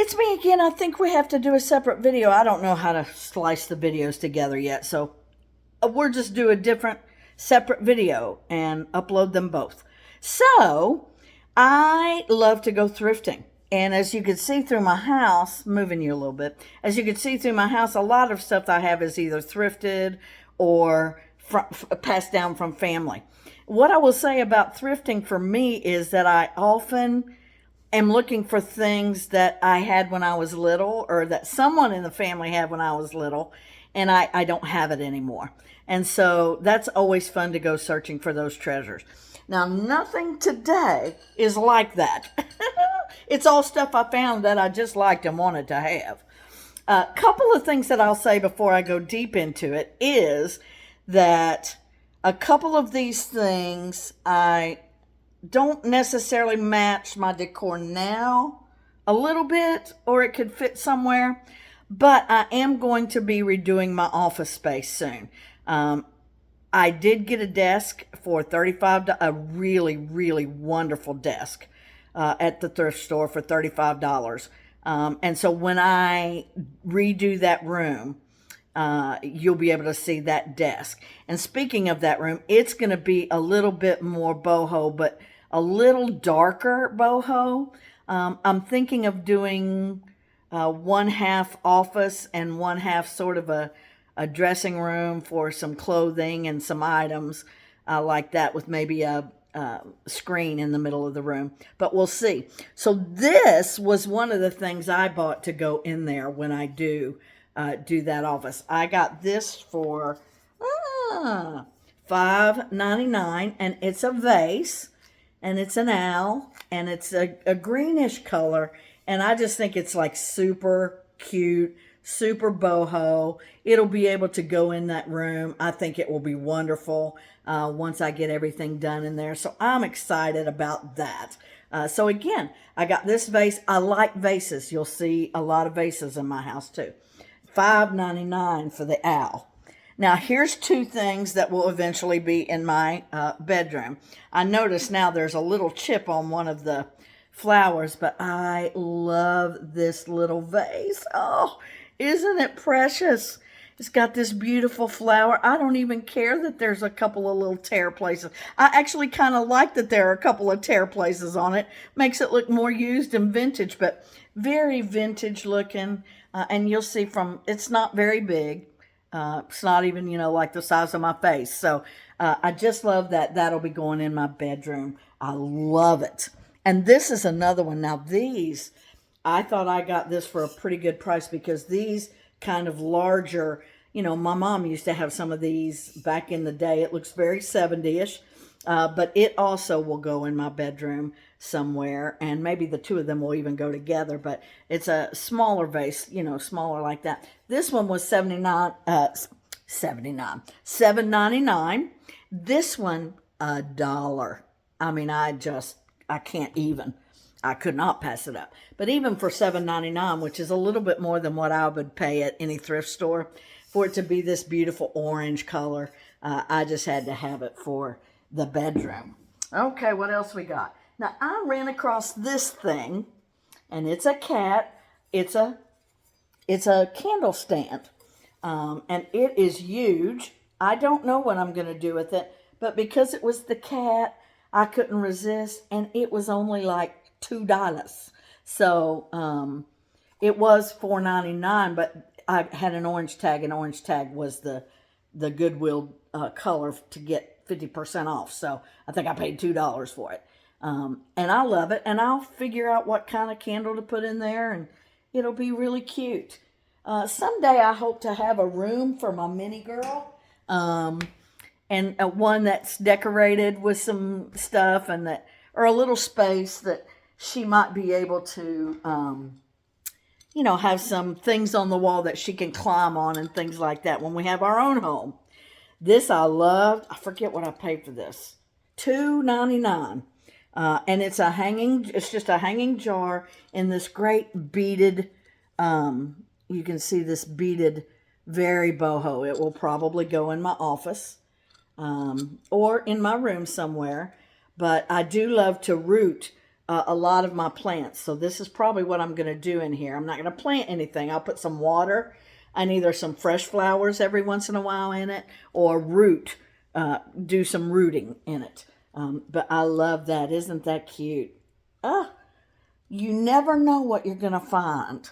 It's me again. I think we have to do a separate video. I don't know how to slice the videos together yet, so we'll just do a different separate video and upload them both. So, I love to go thrifting. And as you can see through my house, moving you a little bit, as you can see through my house, a lot of stuff I have is either thrifted or passed down from family. What I will say about thrifting for me is that I often am looking for things that I had when I was little or that someone in the family had when I was little, and I don't have it anymore. And so that's always fun to go searching for those treasures. Now, nothing today is like that. It's all stuff I found that I just liked and wanted to have. A couple of things that I'll say before I go deep into it is that a couple of these things I don't necessarily match my decor now a little bit, or it could fit somewhere, but I am going to be redoing my office space soon. I did get a desk for $35, a really, really wonderful desk at the thrift store for $35. And so when I redo that room, you'll be able to see that desk. And speaking of that room, it's going to be a little bit more boho, but a little darker boho. I'm thinking of doing one half office and one half sort of a dressing room for some clothing and some items like that, with maybe a screen in the middle of the room, but we'll see. So this was one of the things I bought to go in there when I do that office. I got this for $5.99, and it's a vase, and it's an owl, and it's a greenish color, and I just think it's like super cute, super boho. It'll be able to go in that room. I think it will be wonderful once I get everything done in there. So I'm excited about that. So again, I got this vase. I like vases. You'll see a lot of vases in my house too. $5.99 for the owl. Now, here's two things that will eventually be in my bedroom. I notice now there's a little chip on one of the flowers, but I love this little vase. Oh, isn't it precious? It's got this beautiful flower. I don't even care that there's a couple of little tear places. I actually kind of like that there are a couple of tear places on it. Makes it look more used and vintage, but very vintage looking. And you'll see it's not very big. It's not even, like the size of my face. So I just love that. That'll be going in my bedroom. I love it. And this is another one. Now these, I thought I got this for a pretty good price because these kind of larger, my mom used to have some of these back in the day. It looks very 70-ish, but it also will go in my bedroom somewhere, and maybe the two of them will even go together, but it's a smaller vase, smaller like that. This one was $7.99. This one, $1. I mean, I can't even. I could not pass it up. But even for $7.99, which is a little bit more than what I would pay at any thrift store, for it to be this beautiful orange color, I just had to have it for the bedroom. Okay, what else we got? Now, I ran across this thing, and it's a cat. It's a candle stand, and it is huge. I don't know what I'm going to do with it, but because it was the cat, I couldn't resist, and it was only like $2. So it was $4.99, but I had an orange tag, and orange tag was the Goodwill color to get 50% off. So I think I paid $2 for it. And I love it, and I'll figure out what kind of candle to put in there, and it'll be really cute. Someday I hope to have a room for my mini girl, and one that's decorated with some stuff, and or a little space that she might be able to, have some things on the wall that she can climb on and things like that when we have our own home. This I loved. I forget what I paid for this. $2.99. And it's just a hanging jar in this great beaded, you can see this beaded, very boho. It will probably go in my office, or in my room somewhere. But I do love to root a lot of my plants. So this is probably what I'm going to do in here. I'm not going to plant anything. I'll put some water and either some fresh flowers every once in a while in it, or do some rooting in it. But I love that. Isn't that cute? You never know what you're going to find.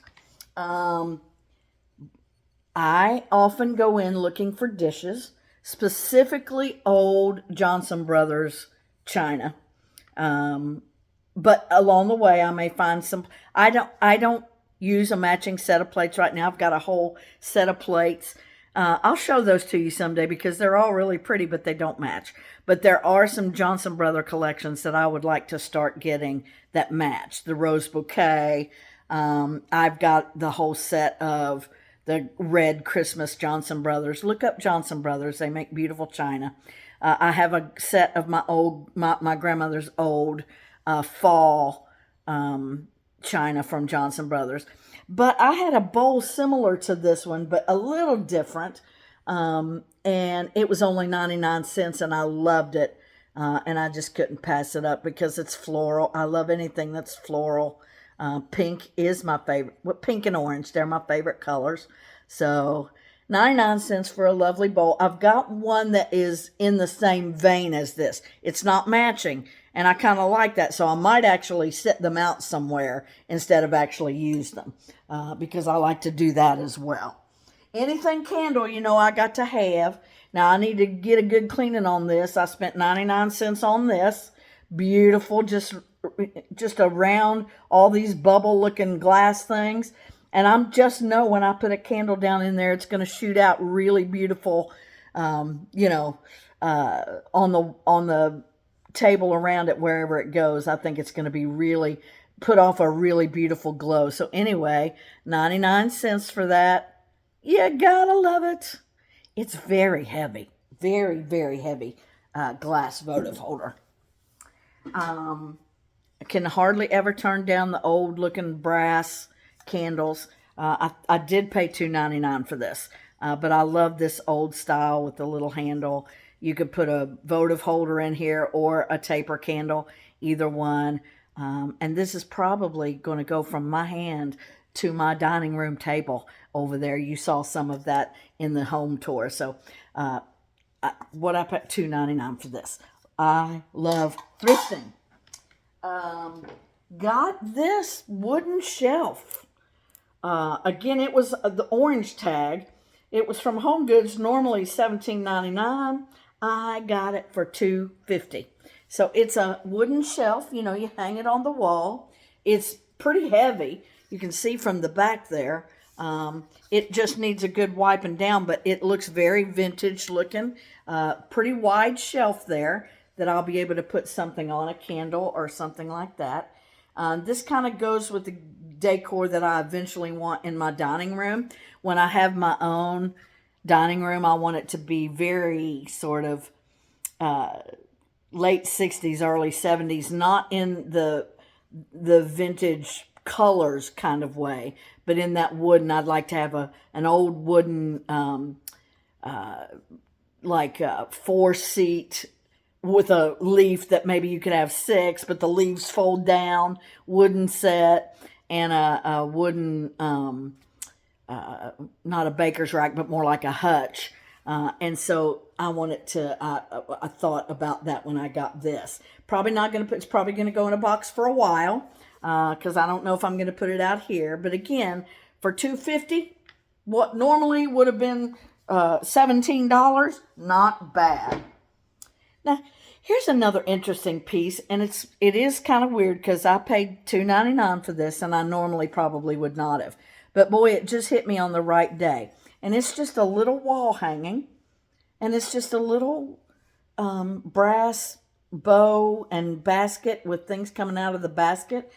I often go in looking for dishes, specifically old Johnson Brothers china. But along the way, I may find some. I don't use a matching set of plates right now. I've got a whole set of plates. I'll show those to you someday because they're all really pretty, but they don't match. But there are some Johnson Brother collections that I would like to start getting that match. The rose bouquet. I've got the whole set of the red Christmas Johnson Brothers. Look up Johnson Brothers. They make beautiful china. I have a set of my grandmother's old fall china from Johnson Brothers. But I had a bowl similar to this one, but a little different. And it was only 99 cents, and I loved it. And I just couldn't pass it up because it's floral. I love anything that's floral. Pink is my favorite. Pink and orange, they're my favorite colors. So 99 cents for a lovely bowl. I've got one that is in the same vein as this. It's not matching, and I kind of like that. So I might actually set them out somewhere instead of actually use them because I like to do that as well. Anything candle, I got to have. Now, I need to get a good cleaning on this. I spent 99 cents on this. Beautiful, just around all these bubble-looking glass things. And I'm just know when I put a candle down in there, it's going to shoot out really beautiful, on the table around it, wherever it goes. I think it's going to be really put off a really beautiful glow. So anyway, 99 cents for that. You gotta love it. It's very heavy, very, very heavy glass votive holder. I can hardly ever turn down the old looking brass candles. I did pay $2.99 for this, but I love this old style with the little handle. You could put a votive holder in here or a taper candle, either one. And this is probably going to go from my hand to my dining room table over there. You saw some of that in the home tour. So what I put $2.99 for this. I love thrifting. Got this wooden shelf. Again, it was the orange tag. It was from Home Goods, normally $17.99. I got it for $2.50. So it's a wooden shelf. You hang it on the wall. It's pretty heavy. You can see from the back there. It just needs a good wiping down, but it looks very vintage looking. Pretty wide shelf there that I'll be able to put something on, a candle or something like that. This kind of goes with the decor that I eventually want in my dining room. When I have my own dining room, I want it to be very sort of late 60s, early 70s, not in the vintage colors kind of way, but in that wooden. I'd like to have an old wooden like a 4-seat with a leaf that maybe you could have 6, but the leaves fold down, wooden set, and a wooden, not a baker's rack, but more like a hutch. And so I wanted to, I thought about that when I got this. Probably not going to it's probably going to go in a box for a while, because I don't know if I'm going to put it out here. But again, for $2.50, what normally would have been $17, not bad. Now, here's another interesting piece, and it is kind of weird because I paid $2.99 for this, and I normally probably would not have. But boy, it just hit me on the right day. And it's just a little wall hanging, and it's just a little brass bow and basket with things coming out of the basket.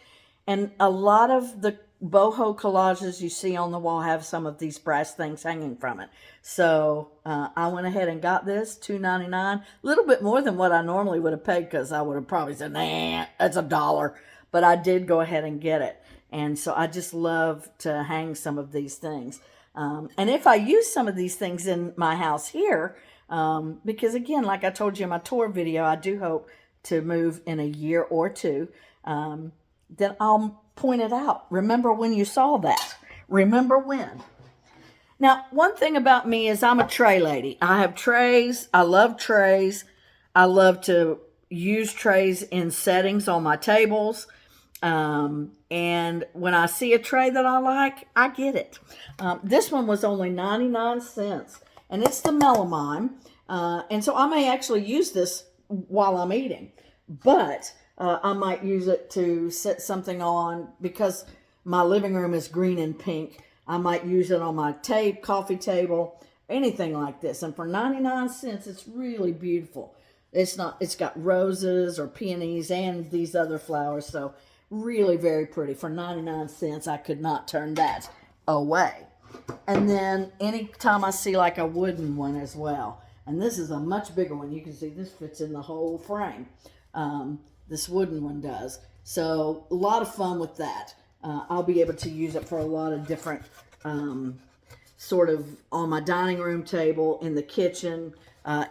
And a lot of the boho collages you see on the wall have some of these brass things hanging from it. So I went ahead and got this, $2.99. A little bit more than what I normally would have paid, because I would have probably said, nah, that's $1. But I did go ahead and get it. And so I just love to hang some of these things. And if I use some of these things in my house here, because again, like I told you in my tour video, I do hope to move in a year or two. then I'll point it out. Remember when you saw that. Remember when. Now, one thing about me is I'm a tray lady. I have trays. I love trays. I love to use trays in settings on my tables. And when I see a tray that I like, I get it. This one was only 99 cents, and it's the melamine. And so I may actually use this while I'm eating, but I might use it to set something on because my living room is green and pink. I might use it on my coffee table, anything like this. And for 99 cents, it's really beautiful. It's got roses or peonies and these other flowers. So really very pretty. For 99 cents, I could not turn that away. And then anytime I see like a wooden one as well. And this is a much bigger one. You can see this fits in the whole frame. This wooden one does. So a lot of fun with that. I'll be able to use it for a lot of different sort of on my dining room table, in the kitchen,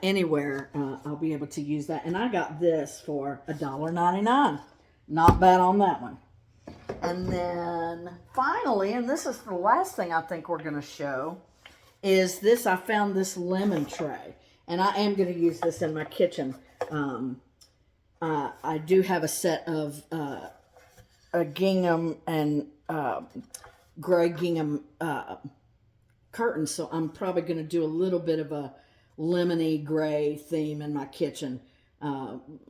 anywhere. I'll be able to use that. And I got this for $1.99. Not bad on that one. And then finally, and this is the last thing I think we're going to show, is this. I found this lemon tray. And I am going to use this in my kitchen. I do have a set of a gingham and gray gingham curtains, so I'm probably going to do a little bit of a lemony gray theme in my kitchen.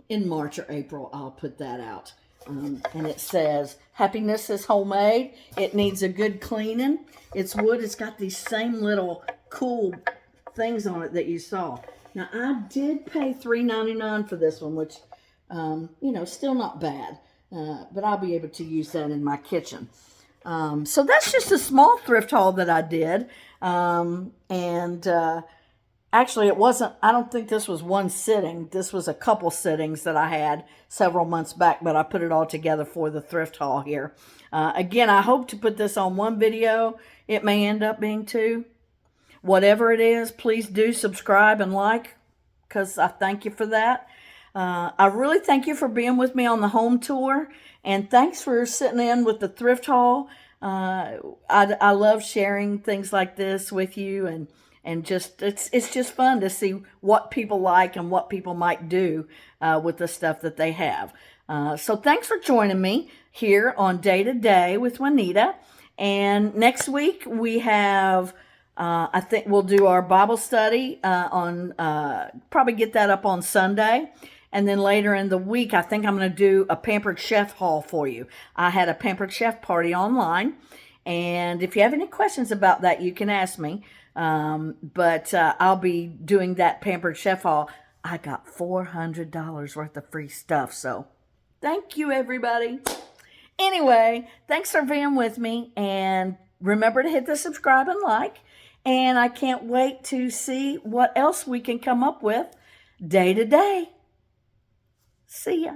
In March or April, I'll put that out. And it says, happiness is homemade. It needs a good cleaning. It's wood. It's got these same little cool things on it that you saw. Now, I did pay $3.99 for this one, which, still not bad. But I'll be able to use that in my kitchen. So that's just a small thrift haul that I did. Actually, it wasn't, I don't think this was one sitting. This was a couple sittings that I had several months back, but I put it all together for the thrift haul here. Again, I hope to put this on one video. It may end up being two. Whatever it is, please do subscribe and like, because I thank you for that. I really thank you for being with me on the home tour, and thanks for sitting in with the thrift haul. I love sharing things like this with you, and just it's just fun to see what people like and what people might do with the stuff that they have. So thanks for joining me here on Day to Day with Juanita. And next week we have, I think we'll do our Bible study on, probably get that up on Sunday. And then later in the week, I think I'm going to do a Pampered Chef haul for you. I had a Pampered Chef party online. And if you have any questions about that, you can ask me. But I'll be doing that Pampered Chef haul. I got $400 worth of free stuff. So thank you, everybody. Anyway, thanks for being with me. And remember to hit the subscribe and like. And I can't wait to see what else we can come up with day to day. See ya.